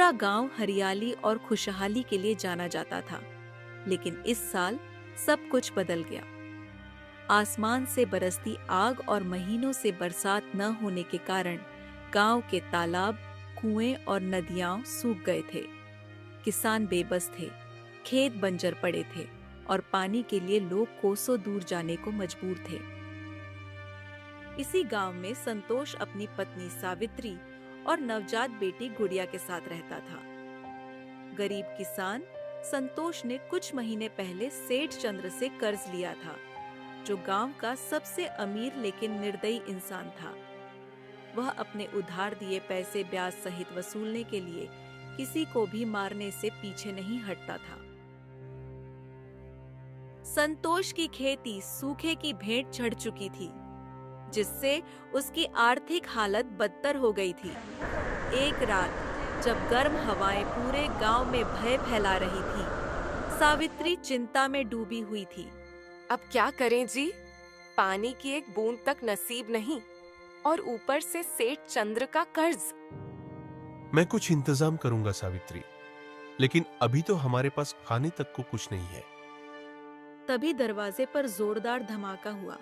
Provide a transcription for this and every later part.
पूरा गांव हरियाली और खुशहाली के लिए जाना जाता था। लेकिन इस साल सब कुछ बदल गया। आसमान से बरसती आग और महीनों से बरसात न होने के कारण गांव के तालाब, कुएं और नदियां सूख गए थे। किसान बेबस थे, खेत बंजर पड़े थे और पानी के लिए लोग कोसों दूर जाने को मजबूर थे। इसी गांव में संतोष अपनी पत्नी सावित्री और नवजात बेटी गुड़िया के साथ रहता था। गरीब किसान संतोष ने कुछ महीने पहले सेठ चंद्र से कर्ज लिया था, जो गांव का सबसे अमीर लेकिन निर्दयी इंसान था। वह अपने उधार दिए पैसे ब्याज सहित वसूलने के लिए किसी को भी मारने से पीछे नहीं हटता था। संतोष की खेती सूखे की भेंट चढ़ चुकी थी, जिससे उसकी आर्थिक हालत बदतर हो गई थी। एक रात जब गर्म हवाएं पूरे गांव में भय फैला रही थी, सावित्री चिंता में डूबी हुई थी। अब क्या करें जी? पानी की एक बूंद तक नसीब नहीं और ऊपर से सेठ चंद्र का कर्ज। मैं कुछ इंतजाम करूंगा सावित्री, लेकिन अभी तो हमारे पास खाने तक को कुछ नहीं है। तभी दरवाजे पर जोरदार धमाका हुआ।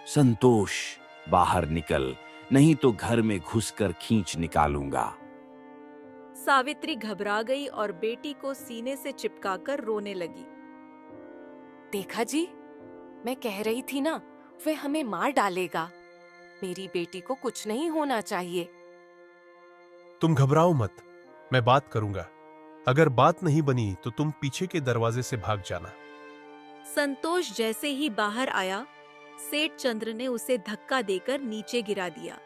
संतोष, बाहर निकल, नहीं तो घर में घुसकर खींच निकालूंगा। सावित्री घबरा गई और बेटी को सीने से चिपकाकर रोने लगी। देखा जी, मैं कह रही थी ना, वह हमें मार डालेगा। मेरी बेटी को कुछ नहीं होना चाहिए। तुम घबराओ मत, मैं बात करूंगा। अगर बात नहीं बनी तो तुम पीछे के दरवाजे से भाग जाना। संतोष जैसे ही बाहर आया, सेठ चंद्र ने उसे धक्का देकर नीचे गिरा दिया।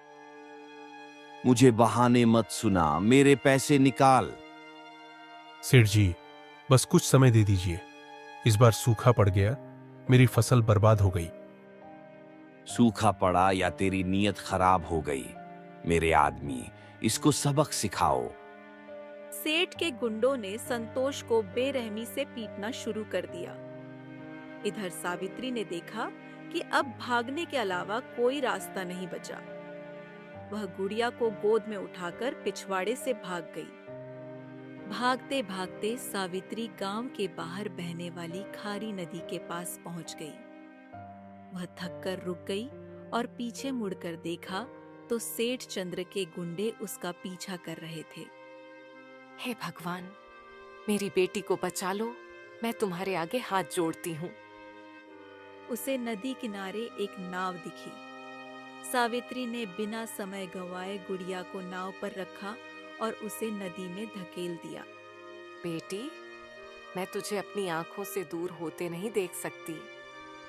मुझे बहाने मत सुना, मेरे पैसे निकाल। सेठ जी, बस कुछ समय दे दीजिए। इस बार सूखा पड़ गया, मेरी फसल बर्बाद हो गई। सूखा पड़ा या तेरी नीयत खराब हो गई? मेरे आदमी, इसको सबक सिखाओ। सेठ के गुंडों ने संतोष को बेरहमी से पीटना शुरू कर दिया। इधर सावित्री ने देखा कि अब भागने के अलावा कोई रास्ता नहीं बचा। वह गुड़िया को गोद में उठाकर पिछवाड़े से भाग गई। भागते भागते सावित्री गांव के बाहर बहने वाली खारी नदी के पास पहुंच गई। वह थककर रुक गई और पीछे मुड़कर देखा तो सेठ चंद्र के गुंडे उसका पीछा कर रहे थे। हे भगवान, मेरी बेटी को बचा लो, मैं तुम्हारे आगे हाथ जोड़ती हूँ। उसे नदी किनारे एक नाव दिखी। सावित्री ने बिना समय गंवाए गुड़िया को नाव पर रखा और उसे नदी में धकेल दिया। बेटी, मैं तुझे अपनी आंखों से दूर होते नहीं देख सकती,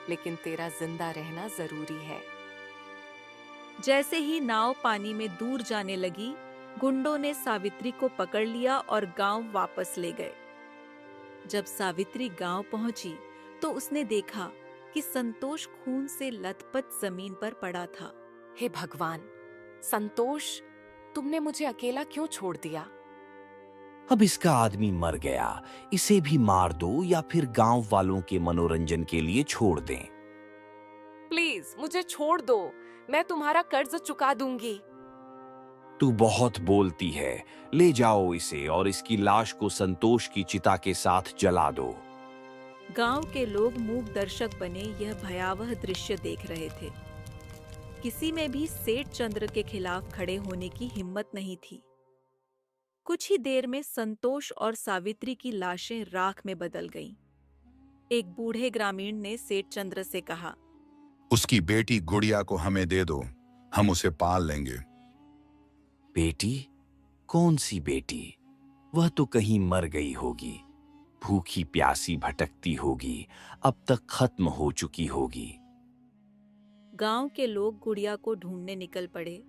लेकिन तेरा जिंदा रहना जरूरी है। जैसे ही नाव पानी में दूर जाने लगी, गुंडों ने सावित्री को पकड़ लिया और गांव वापस ले गए। जब सावित्री गांव पहुंची तो उसने देखा कि संतोष खून से लथपथ जमीन पर पड़ा था। हे भगवान, संतोष, तुमने मुझे अकेला क्यों छोड़ दिया? अब इसका आदमी मर गया, इसे भी मार दो या फिर गांव वालों के मनोरंजन के लिए छोड़ दें। प्लीज मुझे छोड़ दो, मैं तुम्हारा कर्ज चुका दूंगी। तू बहुत बोलती है, ले जाओ इसे और इसकी लाश को संतोष की चिता के साथ जला दो। गांव के लोग मूक दर्शक बने यह भयावह दृश्य देख रहे थे। किसी में भी सेठ चंद्र के खिलाफ खड़े होने की हिम्मत नहीं थी। कुछ ही देर में संतोष और सावित्री की लाशें राख में बदल गईं। एक बूढ़े ग्रामीण ने सेठ चंद्र से कहा, उसकी बेटी गुड़िया को हमें दे दो, हम उसे पाल लेंगे। बेटी? कौन सी बेटी? वह तो कहीं मर गई होगी, भूखी प्यासी भटकती होगी, अब तक खत्म हो चुकी होगी। गांव के लोग गुड़िया को ढूंढने निकल पड़े,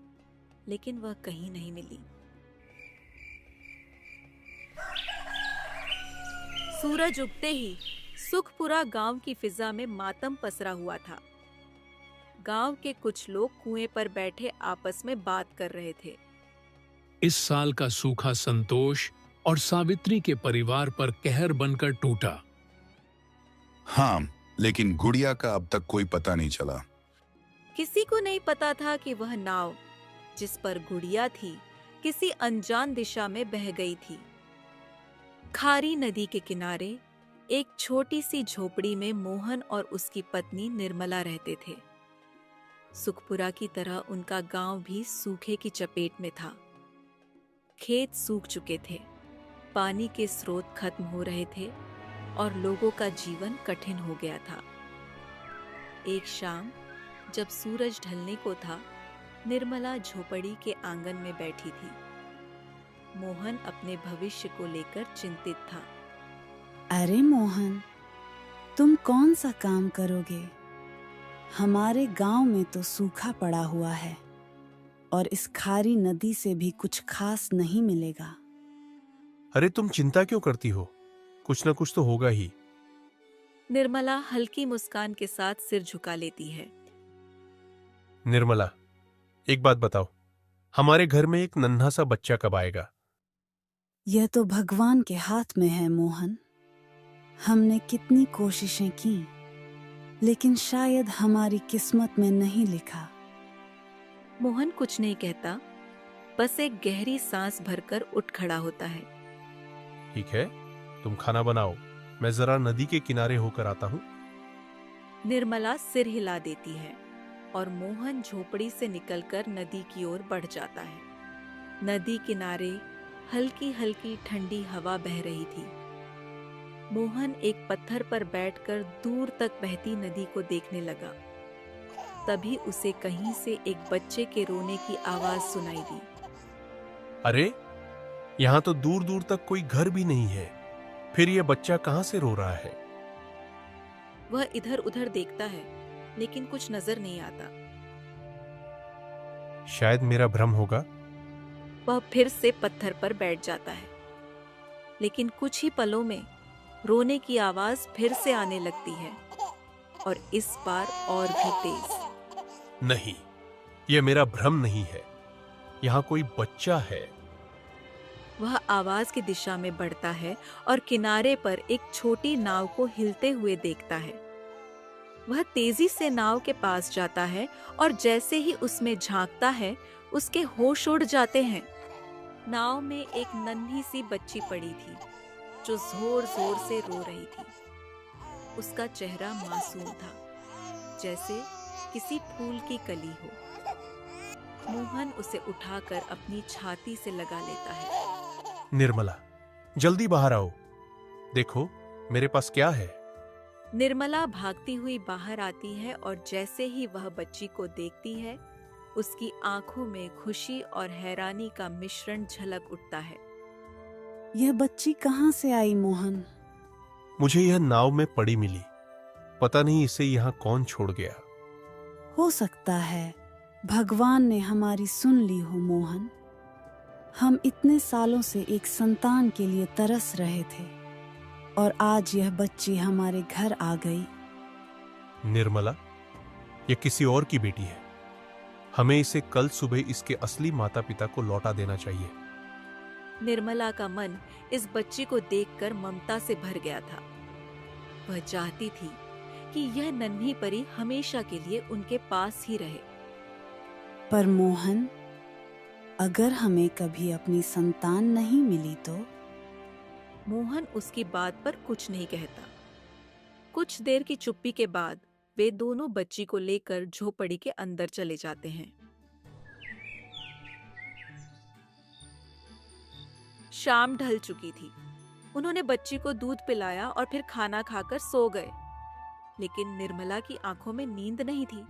लेकिन वह कहीं नहीं मिली। सूरज उगते ही सुखपुरा गांव की फिजा में मातम पसरा हुआ था। गांव के कुछ लोग कुएं पर बैठे आपस में बात कर रहे थे। इस साल का सूखा संतोष और सावित्री के परिवार पर कहर बनकर टूटा। हाँ, लेकिन गुड़िया का अब तक कोई पता नहीं चला। किसी को नहीं पता था कि वह नाव जिस पर गुड़िया थी किसी अनजान दिशा में बह गई थी। खारी नदी के किनारे एक छोटी सी झोपड़ी में मोहन और उसकी पत्नी निर्मला रहते थे। सुखपुरा की तरह उनका गांव भी सूखे की चपेट में था। खेत सूख चुके थे, पानी के स्रोत खत्म हो रहे थे और लोगों का जीवन कठिन हो गया था। एक शाम जब सूरज ढलने को था, निर्मला झोपड़ी के आंगन में बैठी थी। मोहन अपने भविष्य को लेकर चिंतित था। अरे मोहन, तुम कौन सा काम करोगे? हमारे गांव में तो सूखा पड़ा हुआ है और इस खारी नदी से भी कुछ खास नहीं मिलेगा। अरे तुम चिंता क्यों करती हो? कुछ ना कुछ तो होगा ही। निर्मला हल्की मुस्कान के साथ सिर झुका लेती है। निर्मला, एक बात बताओ, हमारे घर में एक नन्हा सा बच्चा कब आएगा? यह तो भगवान के हाथ में है मोहन। हमने कितनी कोशिशें की, लेकिन शायद हमारी किस्मत में नहीं लिखा। मोहन कुछ नहीं कहता, बस एक गहरी सांस भरकर उठ खड़ा होता है। ठीक है, तुम खाना बनाओ, मैं जरा नदी के किनारे होकर आता हूं। निर्मला सिर हिला देती है और मोहन झोपड़ी से निकलकर नदी की ओर बढ़ जाता है। नदी किनारे हल्की हल्की ठंडी हवा बह रही थी। मोहन एक पत्थर पर बैठकर दूर तक बहती नदी को देखने लगा। तभी उसे कहीं से एक बच्चे के रोने की आवाज सुनाई दी। अरे, यहां तो दूर दूर तक कोई घर भी नहीं है, फिर यह बच्चा कहां से रो रहा है? वह इधर उधर देखता है, लेकिन कुछ नजर नहीं आता। शायद मेरा भ्रम होगा। वह फिर से पत्थर पर बैठ जाता है, लेकिन कुछ ही पलों में रोने की आवाज फिर से आने लगती है और इस बार और भी तेज। नहीं, यह मेरा भ्रम नहीं है, यहां कोई बच्चा है। वह आवाज की दिशा में बढ़ता है और किनारे पर एक छोटी नाव को हिलते हुए देखता है। वह तेजी से नाव के पास जाता है और जैसे ही उसमें झांकता है, उसके होश उड़ जाते हैं। नाव में एक नन्ही सी बच्ची पड़ी थी, जो जोर जोर से रो रही थी। उसका चेहरा मासूम था, जैसे किसी फूल की कली हो। मोहन उसे उठाकर अपनी छाती से लगा लेता है। निर्मला, जल्दी बाहर आओ, देखो मेरे पास क्या है। निर्मला भागती हुई बाहर आती है और जैसे ही वह बच्ची को देखती है, उसकी आंखों में खुशी और हैरानी का मिश्रण झलक उठता है। यह बच्ची कहाँ से आई मोहन? मुझे यह नाव में पड़ी मिली, पता नहीं इसे यहाँ कौन छोड़ गया। हो सकता है भगवान ने हमारी सुन ली हो मोहन। हम इतने सालों से एक संतान के लिए तरस रहे थे और आज यह बच्ची हमारे घर आ गई। निर्मला, यह किसी और की बेटी है। हमें इसे कल सुबह इसके असली माता पिता को लौटा देना चाहिए। निर्मला का मन इस बच्ची को देखकर ममता से भर गया था। वह चाहती थी कि यह नन्ही परी हमेशा के लिए उनके पास ही रहे। पर मोहन, अगर हमें कभी अपनी संतान नहीं मिली तो? मोहन उसकी बात पर कुछ नहीं कहता। कुछ देर की चुप्पी के बाद वे दोनों बच्ची को लेकर झोपड़ी के अंदर चले जाते हैं। शाम ढल चुकी थी। उन्होंने बच्ची को दूध पिलाया और फिर खाना खाकर सो गए। लेकिन निर्मला की आंखों में नींद नहीं थी।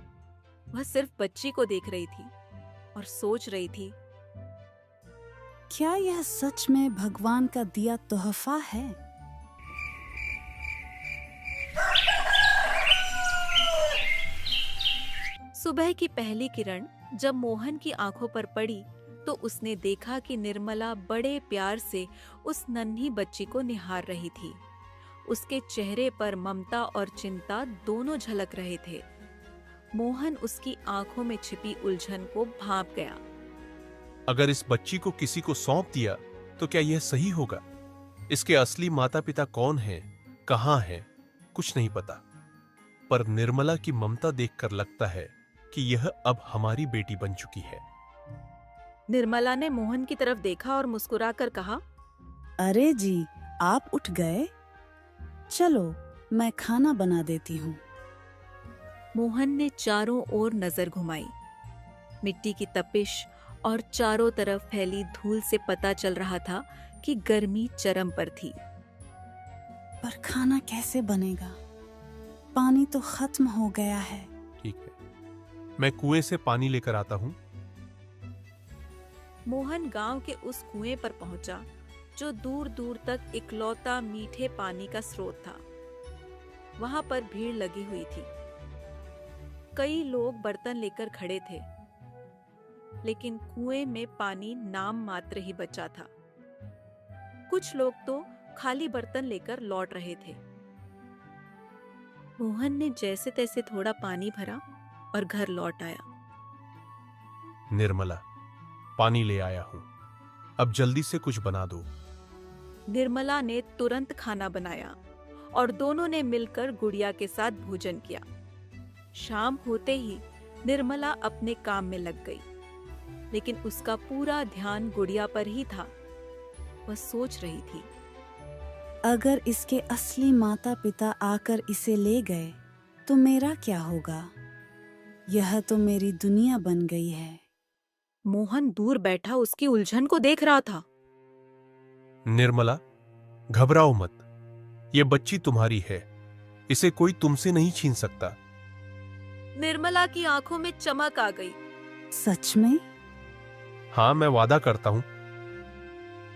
वह सिर्फ बच्ची को देख रही थी और सोच रही थी, क्या यह सच में भगवान का दिया तोहफा है? सुबह की पहली किरण जब मोहन की आंखों पर पड़ी तो उसने देखा कि निर्मला बड़े प्यार से उस नन्ही बच्ची को निहार रही थी। उसके चेहरे पर ममता और चिंता दोनों झलक रहे थे। मोहन उसकी आंखों में छिपी उलझन को भांप गया। अगर इस बच्ची को किसी को सौंप दिया तो क्या यह सही होगा? इसके असली माता पिता कौन हैं, कहां हैं, कुछ नहीं पता। पर निर्मला की ममता देखकर लगता है कि यह अब हमारी बेटी बन चुकी है। निर्मला ने मोहन की तरफ देखा और मुस्कुराकर कहा, अरे जी, आप उठ गए? चलो, मैं खाना बना देती हूँ। मोहन ने चारों ओर नजर घुमाई। मिट्टी की तपिश और चारों तरफ फैली धूल से पता चल रहा था कि गर्मी चरम पर थी। पर खाना कैसे बनेगा? पानी तो खत्म हो गया है। ठीक है, मैं कुएं से पानी लेकर आता हूं। मोहन गांव के उस कुएं पर पहुंचा जो दूर दूर तक इकलौता मीठे पानी का स्रोत था। वहां पर भीड़ लगी हुई थी। कई लोग बर्तन लेकर खड़े थे, लेकिन कुएं में पानी नाम मात्र ही बचा था। कुछ लोग तो खाली बर्तन लेकर लौट रहे थे। मोहन ने जैसे तैसे थोड़ा पानी भरा और घर लौट आया। निर्मला, पानी ले आया हूं, अब जल्दी से कुछ बना दो। निर्मला ने तुरंत खाना बनाया और दोनों ने मिलकर गुड़िया के साथ भोजन किया। शाम होते ही निर्मला अपने काम में लग गई, लेकिन उसका पूरा ध्यान गुड़िया पर ही था। वह सोच रही थी, अगर इसके असली माता पिता आकर इसे ले गए तो मेरा क्या होगा? यह तो मेरी दुनिया बन गई है। मोहन दूर बैठा उसकी उलझन को देख रहा था। निर्मला, घबराओ मत, ये बच्ची तुम्हारी है, इसे कोई तुमसे नहीं छीन सकता। निर्मला की आंखों में चमक आ गई। सच में? हाँ, मैं वादा करता हूं।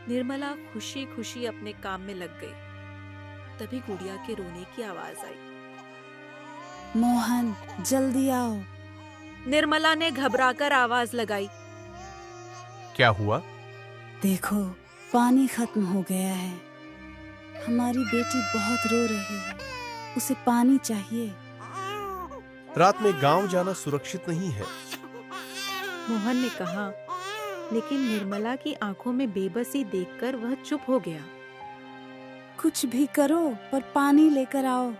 निर्मला खुशी खुशी अपने काम में लग गई। तभी गुड़िया के रोने की आवाज आई। मोहन, जल्दी आओ। निर्मला ने घबराकर आवाज लगाई। क्या हुआ? देखो, पानी खत्म हो गया है। हमारी बेटी बहुत रो रही है, उसे पानी चाहिए। रात में गांव जाना सुरक्षित नहीं है। मोहन ने कहा, लेकिन निर्मला की आंखों में बेबसी देखकर वह चुप हो गया। कुछ भी करो, पर पानी लेकर आओ।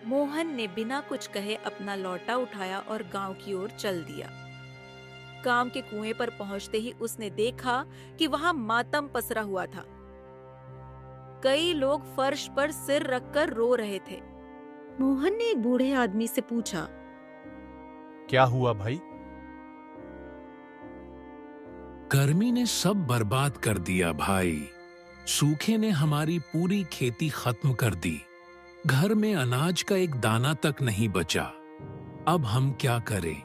मोहन ने बिना कुछ कहे अपना लौटा उठाया और गांव की ओर चल दिया। गांव के कुएं पर पहुंचते ही उसने देखा कि वहां मातम पसरा हुआ था। कई लोग फर्श पर सिर रखकर रो रहे थे। मोहन ने एक बूढ़े आदमी से पूछा, क्या हुआ भाई? गर्मी ने सब बर्बाद कर दिया भाई। सूखे ने हमारी पूरी खेती खत्म कर दी। घर में अनाज का एक दाना तक नहीं बचा। अब हम क्या करें?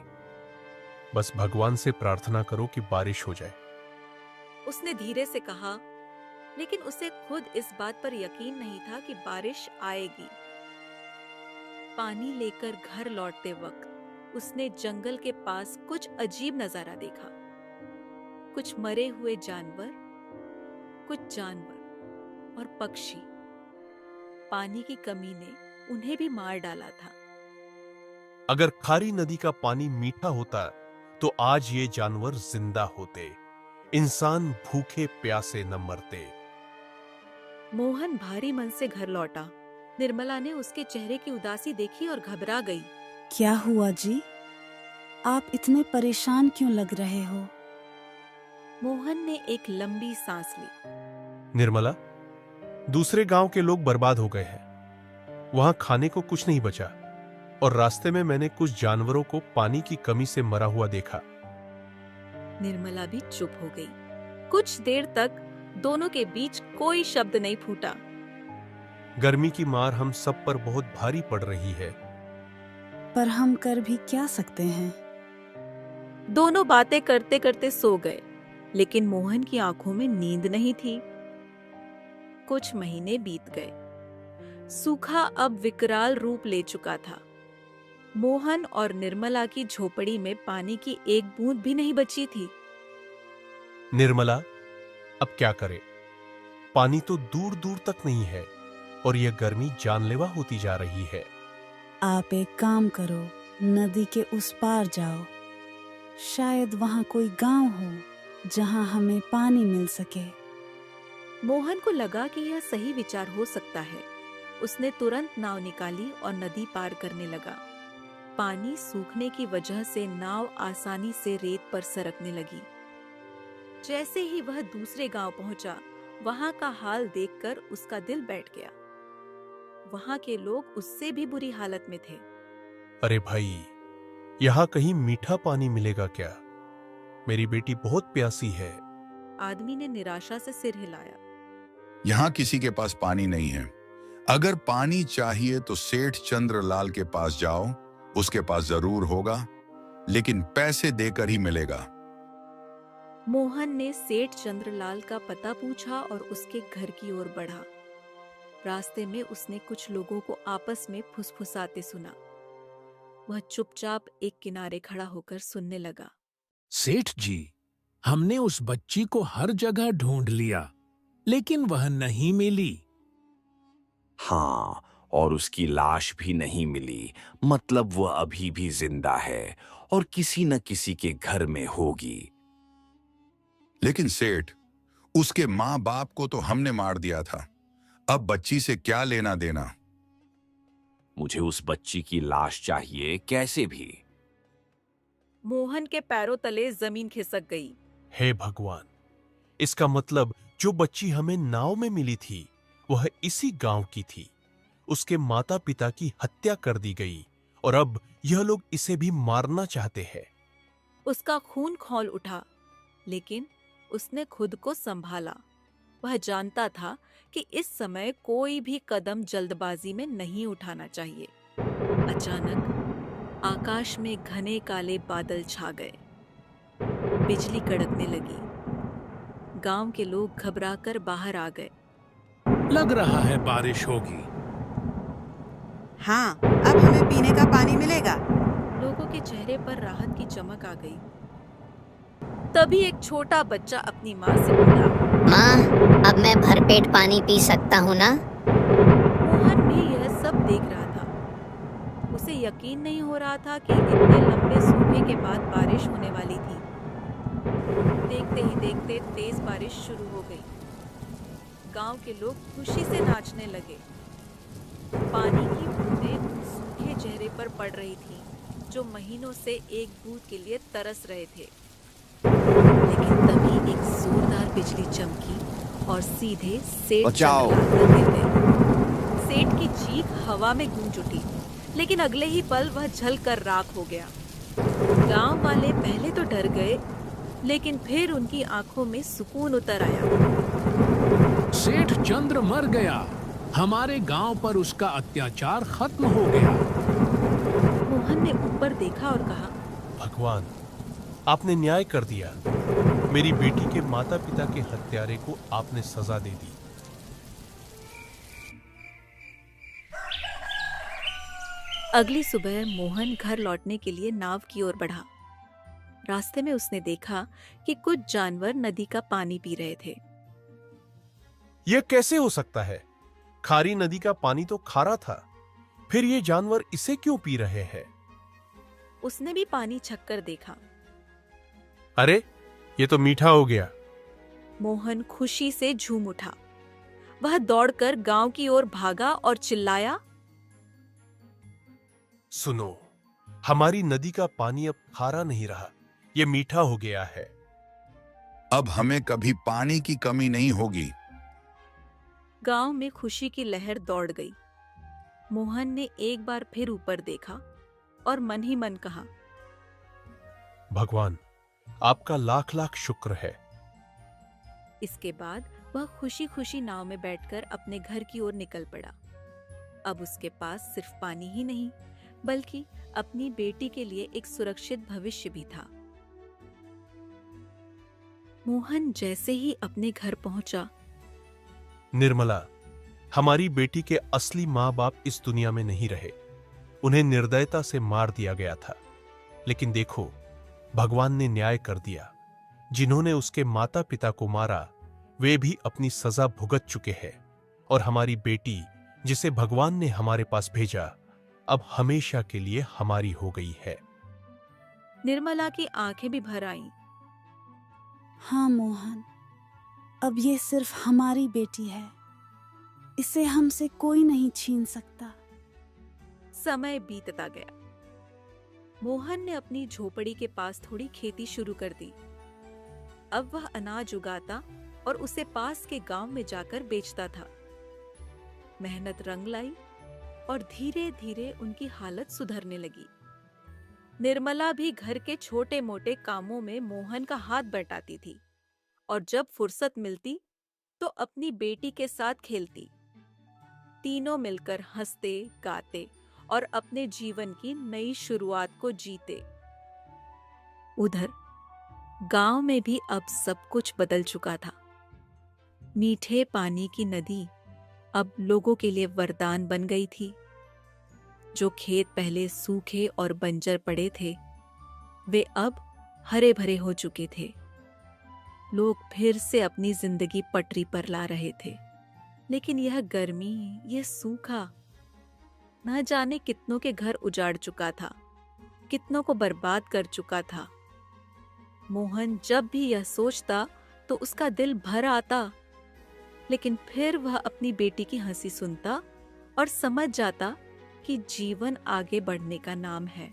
बस भगवान से प्रार्थना करो कि बारिश हो जाए। उसने धीरे से कहा, लेकिन उसे खुद इस बात पर यकीन नहीं था कि बारिश आएगी। पानी लेकर घर लौटते वक्त उसने जंगल के पास कुछ अजीब नजारा देखा। कुछ मरे हुए जानवर, कुछ जानवर और पक्षी। पानी की कमी ने उन्हें भी मार डाला था। अगर खारी नदी का पानी मीठा होता तो आज ये जानवर जिंदा होते, इंसान भूखे प्यासे न मरते। मोहन भारी मन से घर लौटा। निर्मला ने उसके चेहरे की उदासी देखी और घबरा गई। क्या हुआ जी? आप इतने परेशान क्यों लग रहे हो? मोहन ने एक लंबी सांस ली। निर्मला, दूसरे गांव के लोग बर्बाद हो गए हैं। वहां खाने को कुछ नहीं बचा और रास्ते में मैंने कुछ जानवरों को पानी की कमी से मरा हुआ देखा। निर्मला भी चुप हो गई। कुछ देर तक दोनों के बीच कोई शब्द नहीं फूटा। गर्मी की मार हम सब पर बहुत भारी पड़ रही है। पर हम कर भी क्या सकते हैं? दोनों बातें करते करते सो गए, लेकिन मोहन की आंखों में नींद नहीं थी। कुछ महीने बीत गए। सूखा अब विकराल रूप ले चुका था। मोहन और निर्मला की झोपड़ी में पानी की एक बूंद भी नहीं बची थी। निर्मला, अब क्या करें? पानी तो दूर दूर तक नहीं है और यह गर्मी जानलेवा होती जा रही है। आप एक काम करो, नदी के उस पार जाओ। शायद वहां कोई गांव हो जहां हमें पानी मिल सके। मोहन को लगा कि यह सही विचार हो सकता है। उसने तुरंत नाव निकाली और नदी पार करने लगा। पानी सूखने की वजह से नाव आसानी से रेत पर सरकने लगी। जैसे ही वह दूसरे गांव पहुंचा, वहां का हाल देखकर उसका दिल बैठ गया। वहां के लोग उससे भी बुरी हालत में थे। अरे भाई, यहाँ कहीं मीठा पानी मिलेगा क्या? मेरी बेटी बहुत प्यासी है। आदमी ने निराशा से सिर हिलाया। यहाँ किसी के पास पानी नहीं है। अगर पानी चाहिए तो सेठ चंद्रलाल के पास जाओ, उसके पास जरूर होगा, लेकिन पैसे देकर ही मिलेगा। मोहन ने सेठ चंद्रलाल का पता पूछा और उसके घर की ओर बढ़ा। रास्ते में उसने कुछ लोगों को आपस में फुसफुसाते सुना। वह चुपचाप एक किनारे खड़ा होकर सुनने लगा। सेठ जी, हमने उस बच्ची को हर जगह ढूंढ लिया, लेकिन वह नहीं मिली। हाँ, और उसकी लाश भी नहीं मिली। मतलब वह अभी भी जिंदा है और किसी न किसी के घर में होगी। लेकिन सेठ, उसके माँ बाप को तो हमने मार दिया था। अब बच्ची से क्या लेना देना? मुझे उस बच्ची की लाश चाहिए, कैसे भी। मोहन के पैरों तले जमीन खिसक गई। हे भगवान, इसका मतलब जो बच्ची हमें नाव में मिली थी वह इसी गांव की थी। उसके माता पिता की हत्या कर दी गई और अब यह लोग इसे भी मारना चाहते हैं। उसका खून खौल उठा, लेकिन उसने खुद को संभाला। वह जानता था कि इस समय कोई भी कदम जल्दबाजी में नहीं उठाना चाहिए। अचानक आकाश में घने काले बादल छा गए। बिजली कड़कने लगी। गांव के लोग घबराकर बाहर आ गए। लग रहा है बारिश होगी। हाँ, अब हमें पीने का पानी मिलेगा। लोगों के चेहरे पर राहत की चमक आ गई। तभी एक छोटा बच्चा अपनी माँ से बोला, माँ, अब मैं भरपेट पानी पी सकता हूँ ना? मोहन भी यह सब देख रहा था। उसे यकीन नहीं हो रहा था कि इतने लंबे सूखे के बाद बारिश होने वाली थी। देखते ही देखते तेज बारिश शुरू हो गई। गांव के लोग खुशी से नाचने लगे। पानी की बूंदें उन सूखे चेहरे पर पड़ रही थीं, जो महीनों से एक बूंद के लिए तरस रहे थे। लेकिन तभी एक जोरदार बिजली चमकी और सीधे सेठ चंद्रलाल पर गिर गई। सेठ की चीख हवा में गूंज उठी, लेकिन अगले ही पल वह जलकर राख हो गया। गांव वाले पहले तो डर गए, लेकिन फिर उनकी आंखों में सुकून उतर आया। सेठ चंद्र मर गया। हमारे गांव पर उसका अत्याचार खत्म हो गया। मोहन ने ऊपर देखा और कहा, भगवान, आपने न्याय कर दिया। मेरी बेटी के माता पिता के हत्यारे को आपने सजा दे दी। अगली सुबह मोहन घर लौटने के लिए नाव की ओर बढ़ा। रास्ते में उसने देखा कि कुछ जानवर नदी का पानी पी रहे थे। यह कैसे हो सकता है? खारी नदी का पानी तो खारा था, फिर ये जानवर इसे क्यों पी रहे हैं? उसने भी पानी छककर देखा। अरे, ये तो मीठा हो गया। मोहन खुशी से झूम उठा। वह दौड़कर गांव की ओर भागा और चिल्लाया, सुनो, हमारी नदी का पानी अब खारा नहीं रहा, ये मीठा हो गया है। अब हमें कभी पानी की कमी नहीं होगी। गांव में खुशी की लहर दौड़ गई। मोहन ने एक बार फिर ऊपर देखा और मन ही मन कहा, भगवान, आपका लाख लाख शुक्र है। इसके बाद वह खुशी खुशी नाव में बैठकर अपने घर की ओर निकल पड़ा। अब उसके पास सिर्फ पानी ही नहीं, बल्कि अपनी बेटी के लिए एक सुरक्षित भविष्य भी था। मोहन जैसे ही अपने घर पहुंचा, निर्मला, हमारी बेटी के असली माँ बाप इस दुनिया में नहीं रहे। उन्हें निर्दयता से मार दिया गया था। लेकिन देखो, भगवान ने न्याय कर दिया। जिन्होंने उसके माता पिता को मारा, वे भी अपनी सजा भुगत चुके हैं। और हमारी बेटी, जिसे भगवान ने हमारे पास भेजा, अब हमेशा के लिए हमारी हो गई है। निर्मला की आंखें भी भर आईं। हाँ मोहन, अब ये सिर्फ हमारी बेटी है। इसे हमसे कोई नहीं छीन सकता। समय बीतता गया। मोहन ने अपनी झोपड़ी के पास थोड़ी खेती शुरू कर दी। अब वह अनाज उगाता और उसे पास के गांव में जाकर बेचता था। मेहनत रंग लाई और धीरे धीरे उनकी हालत सुधरने लगी। निर्मला भी घर के छोटे मोटे कामों में मोहन का हाथ बटाती थी और जब फुर्सत मिलती तो अपनी बेटी के साथ खेलती। तीनों मिलकर हंसते गाते और अपने जीवन की नई शुरुआत को जीते। उधर गांव में भी अब सब कुछ बदल चुका था। मीठे पानी की नदी अब लोगों के लिए वरदान बन गई थी। जो खेत पहले सूखे और बंजर पड़े थे, वे अब हरे भरे हो चुके थे। लोग फिर से अपनी जिंदगी पटरी पर ला रहे थे। लेकिन यह गर्मी, यह सूखा, न जाने कितनों के घर उजाड़ चुका था, कितनों को बर्बाद कर चुका था। मोहन जब भी यह सोचता तो उसका दिल भर आता, लेकिन फिर वह अपनी बेटी की हंसी सुनता और समझ जाता कि जीवन आगे बढ़ने का नाम है।